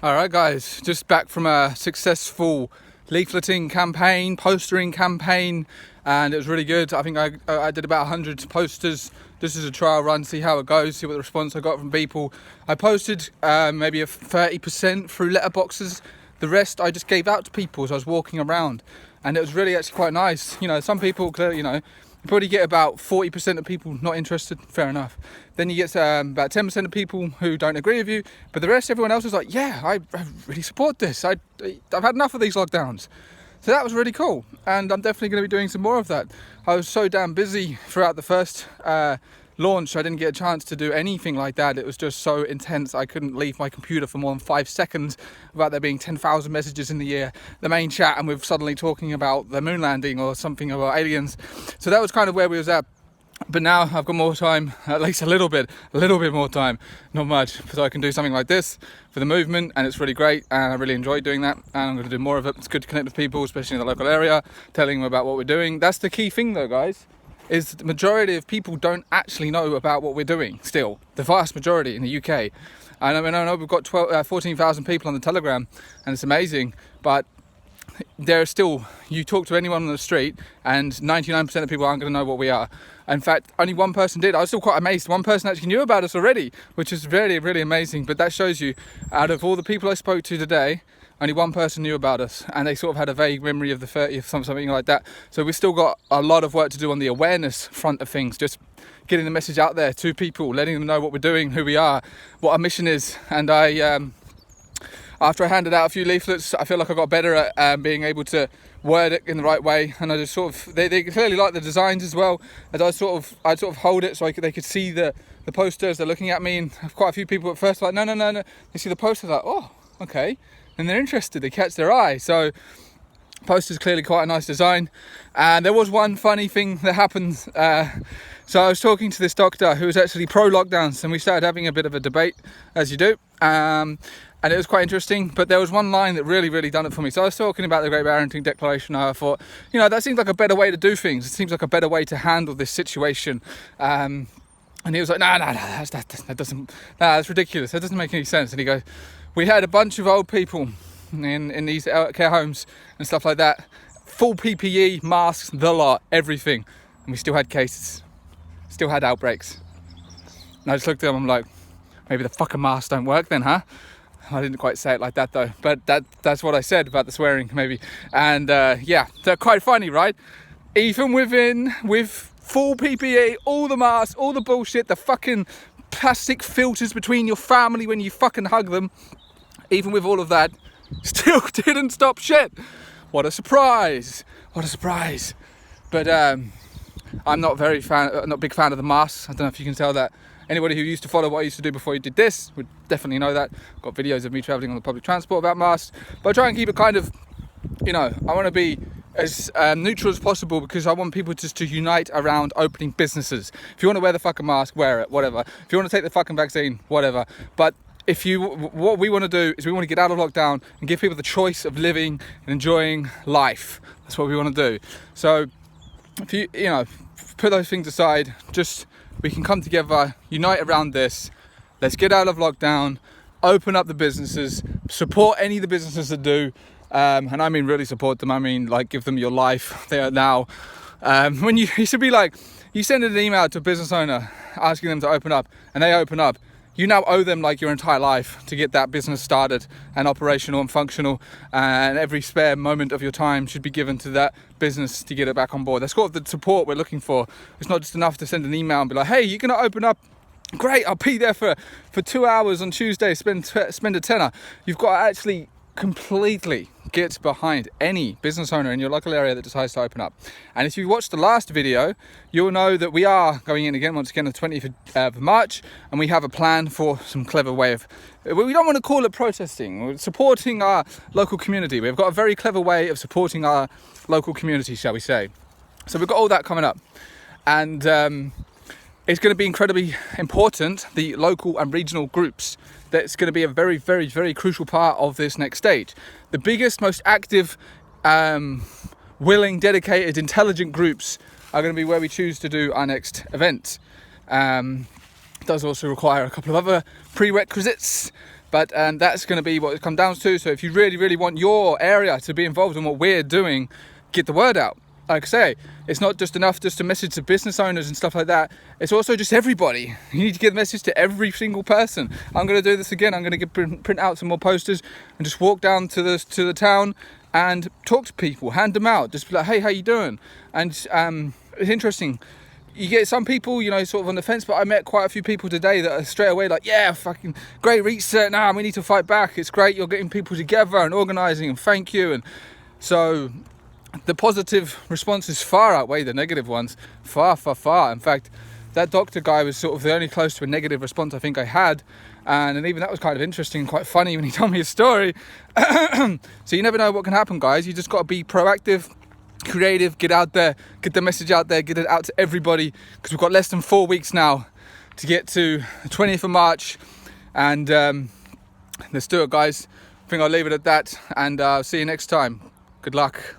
Alright guys, just back from a successful leafleting campaign, postering campaign, and it was really good. I think I did about 100 posters. This is a trial run, see how it goes, see what the response I got from people. I posted maybe a 30% through letterboxes. The rest I just gave out to people as I was walking around, and it was really actually quite nice. You know, some people, you know, you probably get about 40% of people not interested, fair enough. Then you get about 10% of people who don't agree with you, but the rest, everyone else is like, yeah, I really support this. I've had enough of these lockdowns. So that was really cool, and I'm definitely going to be doing some more of that. I was so damn busy throughout the first launch, I didn't get a chance to do anything like that. It was just so intense, I couldn't leave my computer for more than 5 seconds without there being 10,000 messages in the main chat, and we're suddenly talking about the moon landing or something about aliens. So that was kind of where we was at. But now I've got more time, at least a little bit more time, not much, so I can do something like this for the movement, and it's really great, and I really enjoy doing that, and I'm going to do more of it. It's good to connect with people, especially in the local area, telling them about what we're doing. That's the key thing though, guys, is the majority of people don't actually know about what we're doing still, the vast majority in the UK. And I mean, I know we've got 14,000 people on the Telegram, and it's amazing, but there's still, you talk to anyone on the street and 99% of people aren't going to know what we are. In fact, only one person did. I was still quite amazed. One person actually knew about us already, which is really, really amazing. But that shows you, out of all the people I spoke to today, only one person knew about us, and they sort of had a vague memory of the 30th, something like that. So we've still got a lot of work to do on the awareness front of things, just getting the message out there to people, letting them know what we're doing, who we are, what our mission is. And after I handed out a few leaflets, I feel like I got better at being able to word it in the right way, and I just sort of, they clearly like the designs as well, as I'd sort of hold it so they could see the posters. They're looking at me, and quite a few people at first are like, no, they see the posters like, oh, okay, and they're interested, they catch their eye. So poster's clearly quite a nice design. And there was one funny thing that happened. So I was talking to this doctor who was actually pro lockdowns, and we started having a bit of a debate, as you do. And it was quite interesting, but there was one line that really, really done it for me. So I was talking about the Great Barrington Declaration. I thought, you know, that seems like a better way to do things. It seems like a better way to handle this situation. And he was like, no, that's ridiculous. That doesn't make any sense. And he goes, we had a bunch of old people in these care homes and stuff like that, full PPE, masks, the lot, everything. And we still had cases, still had outbreaks. And I just looked at him, I'm like, maybe the fucking masks don't work then, huh? I didn't quite say it like that though, but that's what I said about the swearing, maybe. And yeah, they're quite funny, right? Even with full PPE, all the masks, all the bullshit, the fucking plastic filters between your family when you fucking hug them, even with all of that, still didn't stop shit. What a surprise! What a surprise! But I'm not a big fan of the masks. I don't know if you can tell that. Anybody who used to follow what I used to do before you did this would definitely know that. Got videos of me travelling on the public transport about masks. But I try and keep it kind of, you know, I want to be as neutral as possible, because I want people just to unite around opening businesses. If you want to wear the fucking mask, wear it, whatever. If you want to take the fucking vaccine, whatever. But what we want to do is we want to get out of lockdown and give people the choice of living and enjoying life. That's what we want to do. So if you know, put those things aside, just we can come together, unite around this. Let's get out of lockdown, open up the businesses, support any of the businesses that do, and I mean really support them. I mean, like, give them your life. They are now. When you should be like, you send an email to a business owner asking them to open up, and they open up. You now owe them like your entire life to get that business started and operational and functional, and every spare moment of your time should be given to that business to get it back on board. That's sort of the support we're looking for. It's not just enough to send an email and be like, hey, you're going to open up? Great, I'll be there for 2 hours on Tuesday, spend a tenner. You've got to actually completely get behind any business owner in your local area that decides to open up. And if you watched the last video, you'll know that we are going in again, once again, on the 20th of March, and we have a plan for some clever way of, we don't want to call it protesting, we're supporting our local community. We've got a very clever way of supporting our local community, shall we say. So we've got all that coming up, and it's going to be incredibly important, the local and regional groups. That's going to be a very, very, very crucial part of this next stage. The biggest, most active, willing, dedicated, intelligent groups are going to be where we choose to do our next event. It does also require a couple of other prerequisites, But that's going to be what it comes down to. So if you really want your area to be involved in what we're doing, get the word out. Like I say, it's not just enough just to message to business owners and stuff like that. It's also just everybody. You need to get the message to every single person. I'm going to do this again. I'm going to print out some more posters and just walk down to the town and talk to people, hand them out, just be like, hey, how you doing? And it's interesting. You get some people, you know, sort of on the fence, but I met quite a few people today that are straight away like, yeah, fucking great reset. Nah, we need to fight back. It's great. You're getting people together and organising, and thank you. And so the positive responses far outweigh the negative ones, far. In fact, that doctor guy was sort of the only close to a negative response I think I had, and even that was kind of interesting and quite funny when he told me his story. So you never know what can happen, guys. You just got to be proactive, creative, get out there, get the message out there, get it out to everybody, because we've got less than 4 weeks now to get to the 20th of March, and let's do it, guys. I think I'll leave it at that, and see you next time. Good luck.